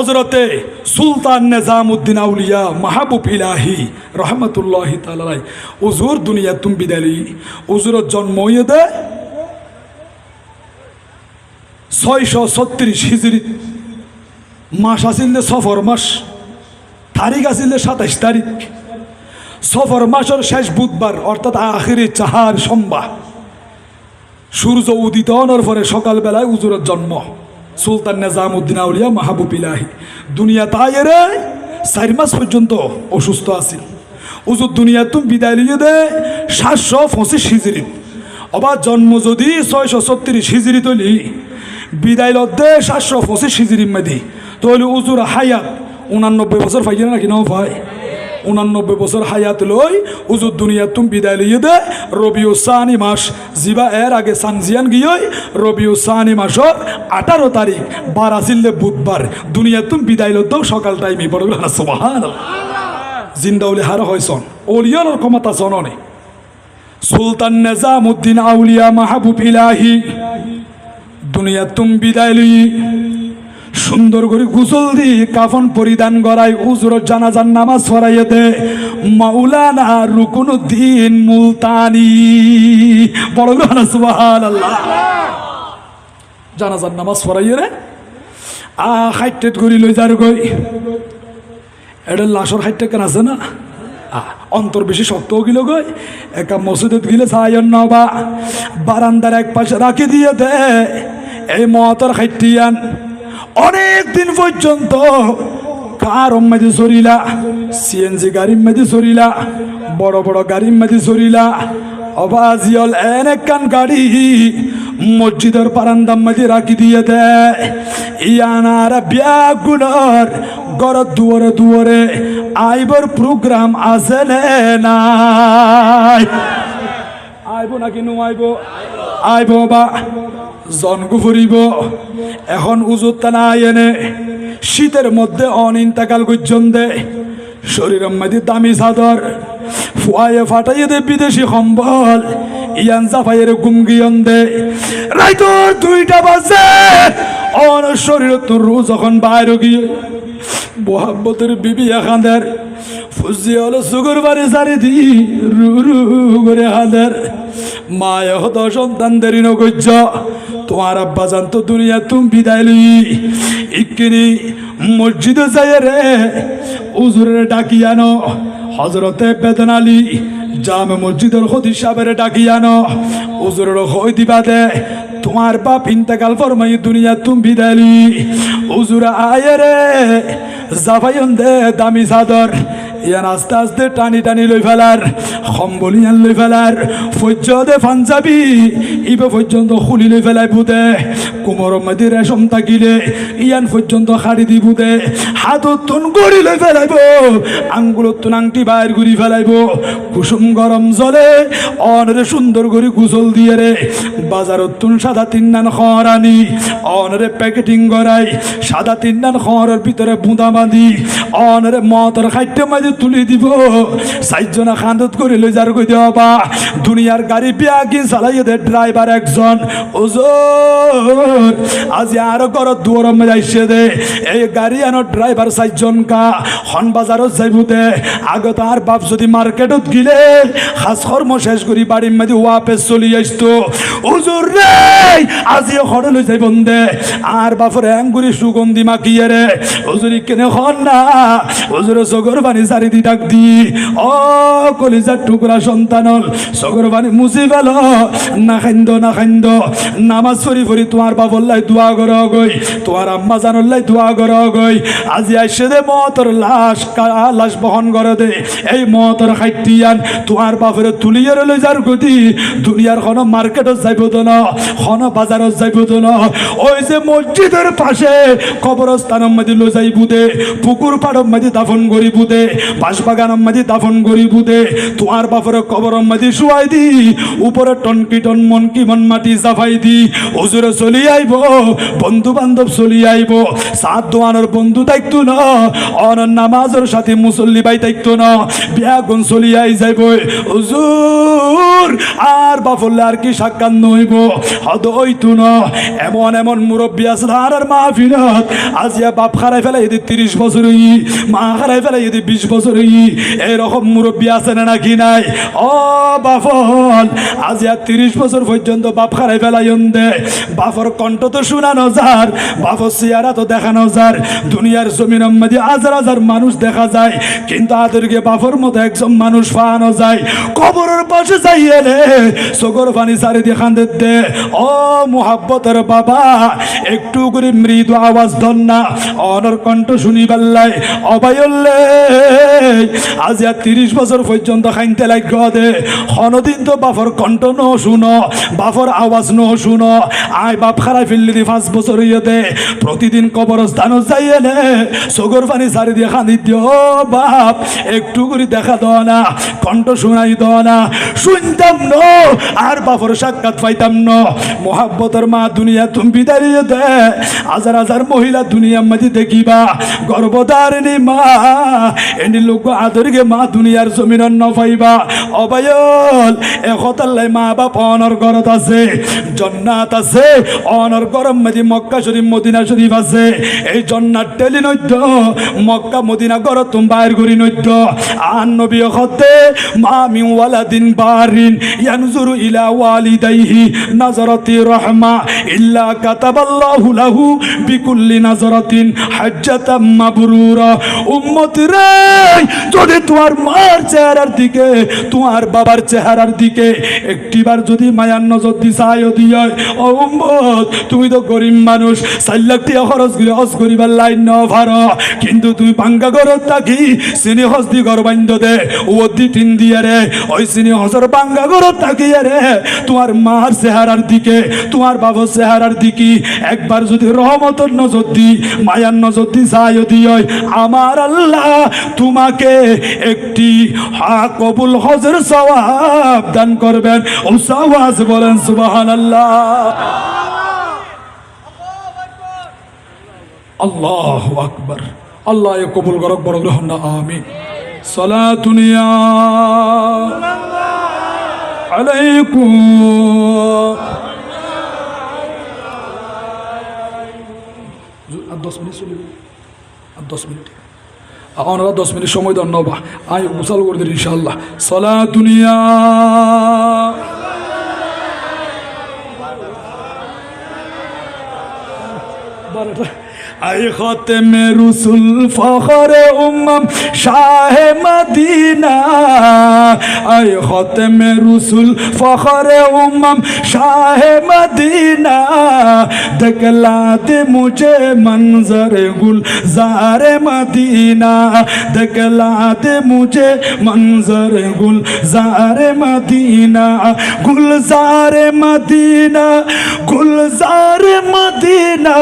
হযরতে সুলতান নিজামউদ্দিন আউলিয়া মাহবুব ইলাহি রহমতুল্লাহি তাআলা হুজুর দুনিয়া তুমি বিদালি হুজুরের জন্ম হইতে 636 হিজরি মাস আসিল সফর মাস, তারিখ আসিল 27 তারিখ। সফর মাসের শেষ বুধবার অর্থাৎ আখিরি চাহার সোমবার সূর্য উদিত হওয়ার পরে সকালবেলায় হুজুরের জন্ম। সুলতান নিজামউদ্দিন আউলিয়া মাহবুব ইলাহি দুনিয়া তাইরে 4 মাস পর্যন্ত অসুস্থ আছিল। হুজুর দুনিয়া তুমি বিদায় লিয়ে দে 725 হিজরি, আবার জন্ম যদি 636 হিজরি তৈলি বিদায় লদ্দে 725 হিজরি মেদি তৈলি হুজুর হায়াত 89 বছর পাইয়ে নাকি নাও ভাই 89 বছর হায়াত লই হুজুর দুনিয়া তুমি বিদায় লিয়ে দে রবিউল সানি মাস জিবা এর আগে সানজিয়ান গিয়ে রবিউল সানি মাসের 18 তারিখ বার আসিলে বুধবার দুনিয়া তুমি বিদায় লদ্দ সকাল টাইমে বড় সুবহানাল্লাহ জিন্দাউলি হার হয়ছন ওলিয়ার ক্ষমতা সননে। সুলতান নিজামউদ্দিন আউলিয়া মাহবুব ইলাহি দুনিয়া তুমি বিদায় লই সুন্দর করে গোসল দি কাফন পরিধান করাই হুজুরের জানাজার নামাজ পড়াইয়ে দে মাওলানা রুকনুদ্দিন মুলতানি বড় সুবহানাল্লাহ। জানাজার নামাজ পড়াইয়ে রে হাইটেট করি লই যার গই এটা লাশর হাইটে কেন আছে না অন্তর বেশি শক্ত গিল গই একা মসজিদে গিলে সায়ন নবা বারান্দার এক পাশে রাখি দিয়ে দে এই মতর হাইটিয়ান অনেক দিন পর্যন্ত কার মেদি সরিলা সিএনজি গাড়ির মেদি সরিলা বড় বড় গাড়ির মেদি সরিলা অবাজিয়ল এনে কান গাড়ি মসজিদের বারান্দার মেদি রাখি দিয়ে দেয় ইয়ানার ব্যাগুনার গড় দুয়ারে দুয়ারে আইবর প্রোগ্রাম আছে নাই আইব নাকি নো আইব আইব বা জনগু ফুরিব এখন উজুর টানা এনে শীতের মধ্যে অনিন্তাকাল গুজন দে শরীরের মধ্যে দামি চাদর ফুয়ায়ে ফাটাইয়ে দে বিদেশি কম্বল ইয়ান জাফাইয়ের গুমগিয়ন দে রাইতর 2টা বাজে অন শরীর তোর রোজ যখন বাইরে গিয়ে মোহাম্মতের বিবি এখানের ফুজি হলো সুগর বাড়ি সারি দি রু রু করে হাদের মায় হত সন্তান দেরি নগজ্য তোমার আব্বা জান তো দুনিয়া তুমি বিদায় লই ইকিনি মসজিদে যাই রে হুজুরের ডাকি আনো হযরতে বেদন আলী জামে মসজিদের খতিব সাহেবের ডাকি আনো হুজুরের হই দিবা দে তোমার বাপ ইন্তেকাল ফরমাই দুনিয়া তুমি বিদায় লই হুজুর আয় রে জাফাইন দে দামি চাদর ইয়ান আস্তে আস্তে টানি টানি লই ফেলার কম্বলিয়ান লই ফেলার ফজ্জ দে পাঞ্জাবি ইবে পর্যন্ত খুলি লই ফেলাই বুদে কোমর মধ্যে রেশম থাকিলে ইয়ান পর্যন্ত খাড়ি দি বুদে হাতত তুন গড়ি লই ফেলাইব আঙ্গুলত তুন আংটি বাইর ঘুরি ফেলাইব কুসুম গরম জলে অনরে সুন্দর করে গোসল দিয়ে রে বাজারত তুন সাদা 3 নান খরানি অনরে প্যাকেটিং করাই সাদা 3 নান খরের ভিতরে বুঁদা বাঁধি অনরে মতর খাইতে মাঝে তুলি দিব 4 জনা খান্দত করে লই যার কই দেবা দুনিয়ার গাড়ি বিয়াগি চালাইয়ে দে ড্রাইভার একজন ওজোর আজ আর ঘর দুয়ার মে যাইছে দে এই গাড়ি আনো ড্রাইভার 4 জন কা হন বাজারত যাইবু দে আগে তার বাপ যদি মার্কেটত গিলে খাস কর্ম শেষ করি বাড়ির মধ্যে ওয়াপেস চলি আসতো হুজুর রে আজি ঘরে লই যাই বন্দে আর বাপরে আঙ্গুরি সুগন্ধি মাখিয়ে রে হুজুরি কেনে হন না হুজুর সগর বানি সারি দি ডাক দি ও কলিজার টুকরা সন্তানল সগর বানি মুছি গেল না খাইন্দ নামাজ পড়ি পড়ি তোমার বাবল্লাই দোয়া করো গই তোমার আম্মা জানল্লাই দোয়া করো গই আজি আইসে দে মতর লাশ বহন করে দে এই মতর খাইটিয়ান তোমার বাপরে তুলিয়ে লই যার গতি দুনিয়ার কোনো মার্কেটত যাইব তো না কোনো বাজারত যাইব তো না ওই যে মসজিদের পাশে কবরস্থানের মধ্যে লো যাইব দে পুকুর পাড়ের মধ্যে দাফন করিব দে বাঁশবাগান মাঝে দাফন করি বুদে তোমার বাপের কবর মাঝে শুয়াই দি উপরে টনকি টন মন কি মন মাটি সাফাই দি হুজুরে চলি আইব বন্ধু বান্ধব চলি আইব সাত দোয়ানোর বন্ধু দায়িত্ব না অনর নামাজের সাথে মুসল্লি ভাই দায়িত্ব না বিয়া গুণ চলি আই যাইব হুজুর আর বাফলে আর কি সাক্ষাৎ নইব হদ হইতো না এমন এমন মুরব্বী আছে আর মাহফিলত আজিয়া বাপ খারাই ফেলাই এদের 30 বছর মা খারাই ফেলাই এদের 20 বছর এরকম মুরব্বী আছে না নাকি নাই ও বাফল আজিয়া 30 বছর পর্যন্ত বাপ খারাই ফেলাই দে বাপর কণ্ঠ তো শোনানো যার বাপর চেহারা তো দেখানো যার দুনিয়ার জমিনের মধ্যে হাজার হাজার মানুষ দেখা যায় কিন্তু আদেরকে বাপর মতো একজন মানুষ পাওয়ানো যায় কবরের পাশে যাইয়ে রে চোখের পানি চারি দিয়ে কান্দে দে ও মোহাব্বতের বাবা একটু করে মৃদু আওয়াজ ধর না অনর কণ্ঠ শুনি পাল্লাই অবায়ল্লে আজিয়া 30 বছর পর্যন্ত খাইতে লাগ দে কোনদিন তো বাপর কণ্ঠ ন শুনো বাপর আওয়াজ ন শুনো আয় বাপ খারাই ফেললি 5 বছর দে প্রতিদিন কবরস্থানও যাইয়ে নে চোখের পানি চারি দিয়ে কান্দি দিও বাপ একটু করে দেখা দাও না কণ্ঠ শুনাই দাও না শুনতাম ন আর বাপর সাক্ষাৎ পাইতাম ন মোহাব্বতের মা দুনিয়া তুমি দাঁড়িয়ে দে হাজার হাজার মহিলা দুনিয়ার মাঝে দেখিবা গর্ভধারিণী মা এনি লোক আদরকে মা দুনিয়ার জমিন ন পাইবা অবায়ল একতাল্লাই মা বাপ অনর ঘরত আছে জন্নাত আছে অনর গরম মাঝে মক্কা শরীফ মদিনা শরীফ আছে এই জন্নাত টেলি নৈদ্য মক্কা মদিনা ঘর তুমি বাইর করি নৈদ্য আন নবী হতে মা মিন ওয়ালাদিন বারিন ইয়ানজুরু ইলা ওয়ালিদাইহি নাজরাতি রাহমা ইল্লা কাতাবাল্লাহু লাহু বিকুল্লি নাজরাতিন হাজ্জাতাম মাবরুরা উম্মতি রে যদি তোমার মার চেহারার দিকে তোমার বাবার চেহারার দিকে একটিবার যদি মায়ার নজর দি চাইও দিয়ে ও উম্মত তুমি তো গরিব মানুষ 4 লাখ টাকা খরচ করে হজ করিবার লাইন ন ভারো কিন্তু তুই পাঙ্গা ঘরত থাকি চিনি হজ দি ঘর বান্ধ দে ও দি টিন দিয়ে রে ওই চিনি হজর পাঙ্গা ঘরত থাকি রে তোমার মার চেহারার দিকে তোমার বাবার চেহারার দিকে একবার যদি রহমতের নজর দি মায়ার নজর দি চাইও দিয়ে আমার আল্লাহ তোমাকে একটি কবুল হজের সওয়াব দান করবেন ও সওয়াজ বলেন সুবহানাল্লাহ আল্লাহু আকবার আল্লাহ এ কবুল করক বড় গ্রহণ না আমিন সালাতুন ইয়া আলাইকুম 10 মিনিট চলবে 10 মিনিট আমরা 10 মিনিট সময় দেন নবা আই উসাল করে দিন ইনশাআল্লাহ সালাতুন ইয়া আই খাতেমে রসুল ফখরে উম্মম শাহে মদিনা আই খাতেমে রসুল ফখরে উম্মম শাহে মদিনা দেখলা দে মুঝে मंजर गुलजार मदीना देखला दे मुझे मंजर गुलजार मदीना गुलजार मदीना गुलजार मदीना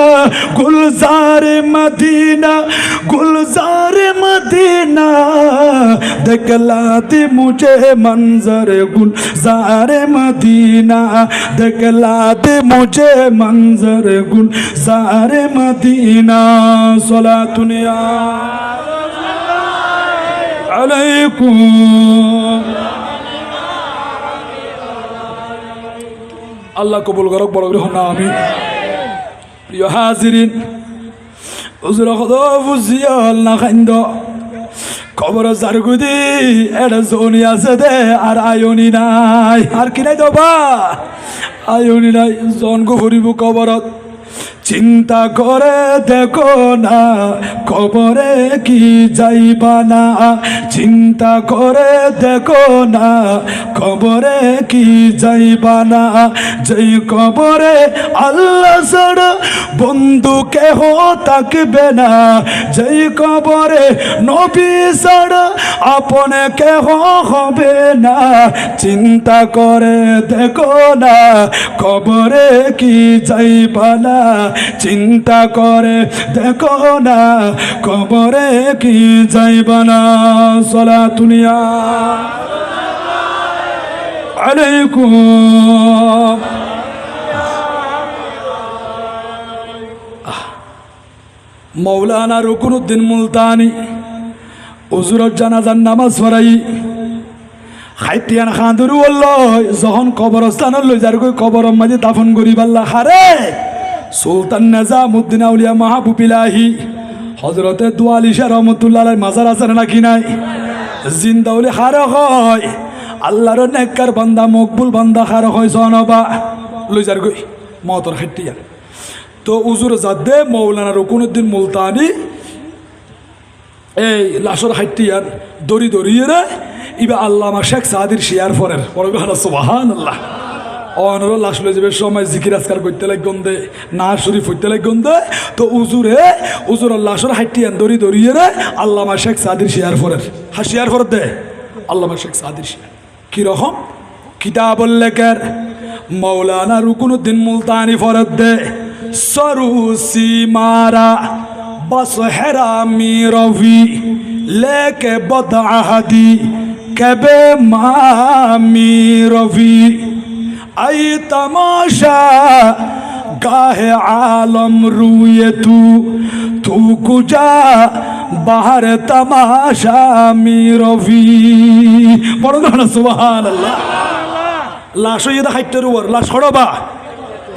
गुलजार मदीना गुलजार मदीना देखला दे मुझे मंजर गुलजार मदीना देखला दे मुझे मंजर गुलजार मदीना सलातुन या अलैकुम আল্লাহ কবুল করক বড় গ্রহণ না আমি প্রিয় হাজিরিন হুজুর খোদা বুঝিয়াল না খাইন্দ খবর জারগুদি এটা জনি আছে দে আর আয়নি নাই আর কি নাই দবা আয়নি নাই জন গো ফুরিব কবরত চিন্তা করে দেখো না কবরে কি যাইবা না চিন্তা করে দেখো না কবরে কি যাইবা না যেই কবরে আল্লাহ ছাড়া বন্ধু কেহ থাকবে না যেই কবরে নবী ছাড়া আপনে কেহ হবে না চিন্তা করে দেখো না কবরে কি যাইবা না চিন্তা করে দেখো না কবরে কি যাইবা না সালাতুনিয়া আলাইকুম মৌলানা রুকনুদ্দিন মুলতানি হুজুরের জানাজার নামাজ পড়াই খাইতিয়ান খাঁদুরু যখন কবরস্থানত লৈ যার গই কবরের মাঝে দাফন করি পাল্লা হারে সুলতান নিজামউদ্দিন আউলিয়া মাহবুব ইলাহি হযরতে দুয়ালি শাহ রহমাতুল্লাহ আলাইহি মাজার আছে নাকি নাই জিন্দা হলে হারে হয় আল্লাহর নেককার বান্দা মকবুল বান্দা হারে হয় জনবা লৈ যার গই মতর খাইতিয়ান তো হুজুর জাদে মৌলানা রুকনুদ্দিন মুলতানি এই লাশর খাইতিয়ান দড়ি দড়িয়ে রে ইবা আল্লামা শেখ সাদির শিয়ার ফরের পড়বে সুবহানাল্লাহ অনর লাশ লই যাবে সময় জিকির আজকার করতে লাগন দে না শরীফ হইতে লাগন দে তো উজুর লাশর হাইটিয়ান দড়ি দড়িয়ে রে আল্লামা শেখ সাদির শিয়ার ফরের শিয়ার ফর দে আল্লামা শেখ সাদির শিয়ার কিরকম কিতাবুল লেখের মৌলানা রুকনুদ্দিন মুলতানি ফরত দে সরুসি মারা বস হেরামি রভি লেকে বদআহাদি কবে মামি রভি আই তমাশা গাহে আলম রুয়ে তু কুজা বাহার তমাশা মি রভি বড় না সুবহানাল্লাহ লাশ হইয়া হাইটের ওর লাশ খড়বা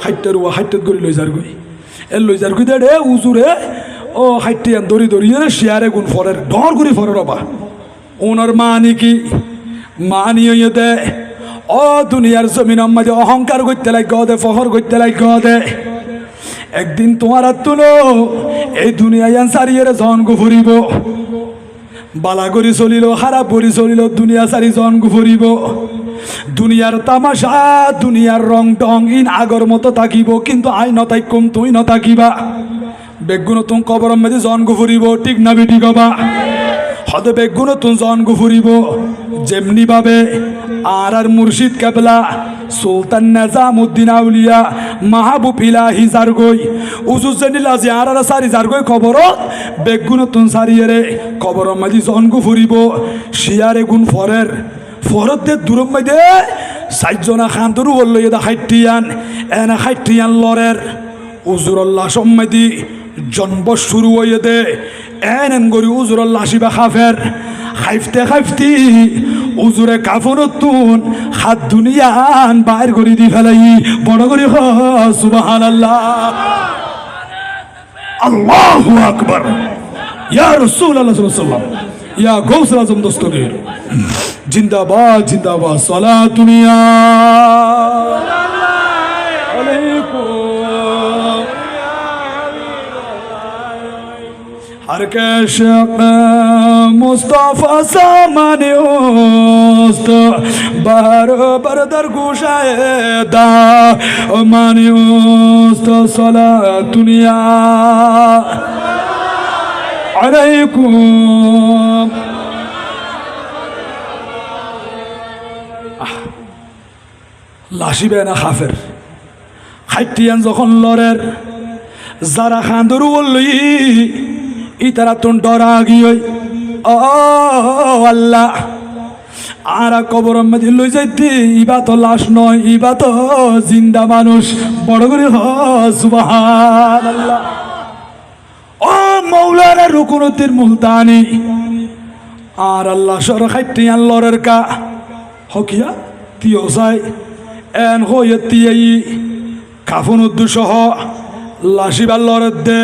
হাইটের ওয়া হাইটের গরি লই যার গই এ লই যার গই দে উজুরে ও হাইটিয়ান দড়ি দড়িয়ে শেয়ারে গুণ ফরের ডর করি ফরের বা ওনার মানি কি মানি হইয়ে দে ও দুনিয়ার জমিন মাঝে অহংকার করতে লাগ দে ফহর করতে লাগ দে একদিন তোমার তুলো এই দুনিয়ায় সারিয়ে জন গো ফুরিব বালা করি চলিল খারাপ করি চলিল দুনিয়া সারি জন গো ফুরিব দুনিয়ার তামাশা দুনিয়ার রং টং ইন আগর মতো থাকিব কিন্তু আই নতাইকুম তুই নতাকিবা বেগুন তুম কবরম মেঝে জন গো ফুরিব ঠিক না বেটি গবা হদে বেগুন তুম জন গো ফুরিব যেমনি ভাবে আর মুর্শিদ কেবলা সুলতান নিজামউদ্দিন আউলিয়া মাহবুব ইলাহি জারগই উজুজনিলা যে আর সারি জারগই খবর বেগুন তুম সারিয়ে রে কবরম মেঝে জন গো ফুরিব শিয়ারে গুণ ফরের ফরত দে দূরম মেঝে সাইজনা খান্তরু বললো এটা হাইটিয়ান এনা হাইটিয়ান লরের উজুরল্লাহ সম্মেদি জন্ম শুরু হয়ে দে এন গরি উজুরল্লাহ শিবা খাফের খাইফতে খাইফতি উজুরে কাফরতুন হাত দুনিয়ান বাইর করে দি ফেলাই বড় করে সুবহানাল্লাহ আল্লাহু আকবার ইয়া রাসূলুল্লাহ সাল্লাল্লাহু আলাইহি ওয়াসাল্লাম ইয়া গৌসুল আজম দস্তগীর জিন্দাবাদ জিন্দাবাদ সালাতুনিয়া हर के शक मुस्तफा सामाने उस्त बार बर दर गुशाए दा माने उस्त सला दुनिया अलैकुम লাশিবে না খাফের খাইটিয়ান যখন লরের যারা খান্দরু বললি ইতারা তুন ডরা গিয়ে ও আল্লাহ আর কবর মধ্যে লই যাইতে ইবা তো লাশ নয় ইবা তো জিন্দা মানুষ বড় করে সুবহানাল্লাহ ও মৌলানা রুকনুদ্দিন মুলতানি আর আল্লাহ সর খাইটিয়ান লরের কা হকিয়া তিও যায় এন হয়ে তিয়াই কাফন উদ্দুসহ লাশিবার লরের দে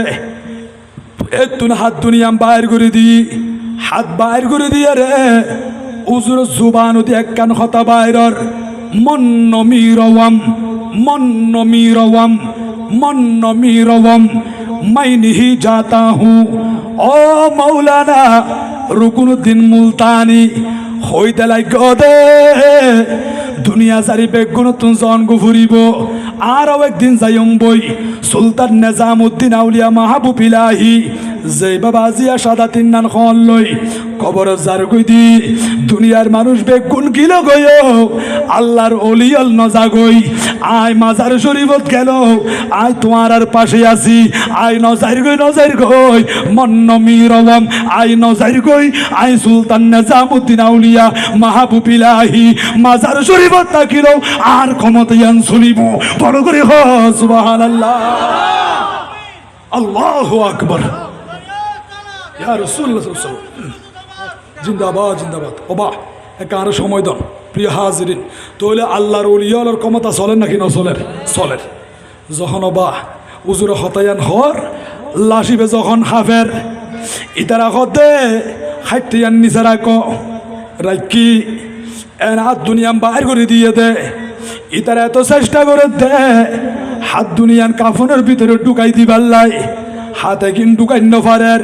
এতুন হাত দুনিয়াম বাইর করে দি হাত বাইর করে দিয়ে রে উজুর জুবান উদি একখান হতা বাইরর মন্ন মিরওয়াম মন্ন মিরওয়াম মন্ন মিরওয়াম মাইনিহি যাতা হুঁ ও মৌলানা রুকনুদ্দিন মুলতানি হইতে লাগ দে দুনিয়া সারি বেগুন তুন জন গো ফুরিব আরও একদিন যাইম বই সুলতান নিজামউদ্দিন আউলিয়া মাহবুব ইলাহি যে বাবা জিয়া সাদা তিন নান খন লই কবর যার কই দি দুনিয়ার মানুষ বেগুন কিলো গয়ো আল্লাহর অলিয়াল নজা গই আয় মাজার শরীফত গেল আয় তোমার আর পাশে আছি আয় নজার গই মন্ন মিরবম আয় নজার গই আয় সুলতান নিজামউদ্দিন আউলিয়া মাহবুব ইলাহি মাজার শরীফত তাকিল আর ক্ষমতায়ান চলিব বড় করে হ সুবহানাল্লাহ আল্লাহু আকবার ইয়া রাসূলুল্লাহ সাল্লাল্লাহু আলাইহি ওয়াসাল্লাম জিন্দাবাদ জিন্দাবাদ ওবা একার সময় দন প্রিয় হাজিরিন তাহলে আল্লাহর ওলিয়ার ক্ষমতা চলেন নাকি না চলের যখন ওবা উজুরে হতায়ান হর লাসিবে যখন হাফের ইতারা হতে খাইতিয়ান নিচে রাখ রাখি এন হাত দুনিয়াম বাইর করে দিয়ে দে ইতারা এত চেষ্টা করে দে হাত দুনিয়ান কাফনের ভিতরে ঢুকাই দিবার লাই হাতে কিন ঢুকাই নফারের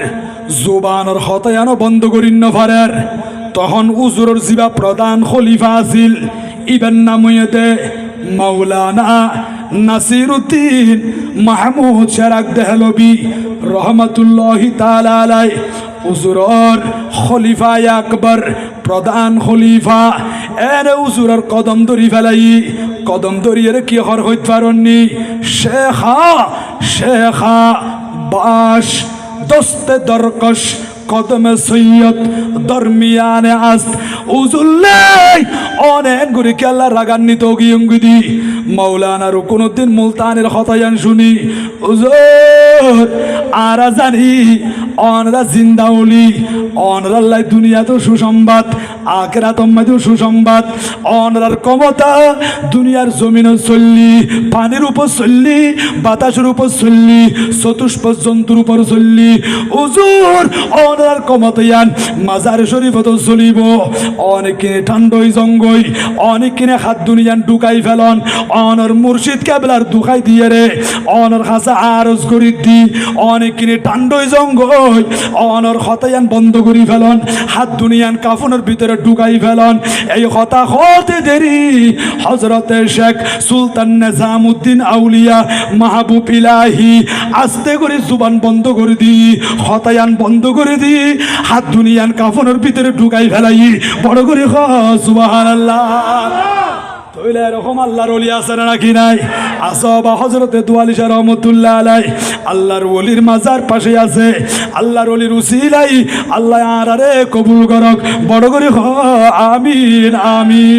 জোবানোর হতায়ানো বন্ধ করি নফারের তখন উজুরের জিবা প্রধান খলিফা আছিল ইবেন নামুয়েতে মাওলানা নাসিরুদ্দিন মাহমুদ শেরাক দেহলবি রহমতুল্লাহি তাআলা আলাই উজুরর খলিফা আকবর প্রধান খলিফা এনে উজুরর কদম ধরি ফেলাই কদম ধরিয়ে কি হর হইতে পারনি শেখা বাস দস্তে দরকশ কদমে সৈয়দ দরমিয়ানে আস্ত উজুল্লাই অনেক গুরি কেল্লা রাগান্বিত গিয়ঙ্গুদি মৌলানা রুকনুদ্দিন মুলতানের হতায়ান শুনি উজুর আর জানি অনরা জিন্দাউলি অনরাল্লাই দুনিয়া তো সুসংবাদ আখেরাত তো সুসংবাদ অনরার ক্ষমতা দুনিয়ার জমিনও চললি পানির উপর চললি বাতাসের উপর চললি চতুষ্প জন্তুর উপর চললি উজুর অনরার ক্ষমতায়ান মাজার শরীফত চলিব অনেক কিনে ঠান্ডই জঙ্গই অনেক কিনে হাত দুনিয়ান ঢুকাই ফেলন অনর মুর্শিদ কেবলার দুখাই দিয়ে রে অনর হাসা আরজ করি দি অনেক কিনে ঠান্ডই জঙ্গই অনর হতায়ান বন্ধ করি ফেলন হাত দুনিয়ান কাফনের ভিতরে ঢুকাই ফেলন এই হতা হতে দেরি হজরতে শেখ সুলতান নিজামউদ্দিন আউলিয়া মাহবুব ইলাহি আস্তে করে জুবান বন্ধ করে দি হতায়ান বন্ধ করে দি হাত দুনিয়ান কাফনের ভিতরে ঢুকাই ফেলাই বড় করে সুবহানাল্লাহ তইলে এরকম আল্লাহর ওলি আছে নাকি নাই আসবা হযরতে দুয়ালিশা রহমাতুল্লাহ আলাই আল্লাহর ওলির মাজার পাশে আছে আল্লাহর ওলির উসিলাই আল্লাহ আরে কবুল করক বড় করে আমিন আমিন।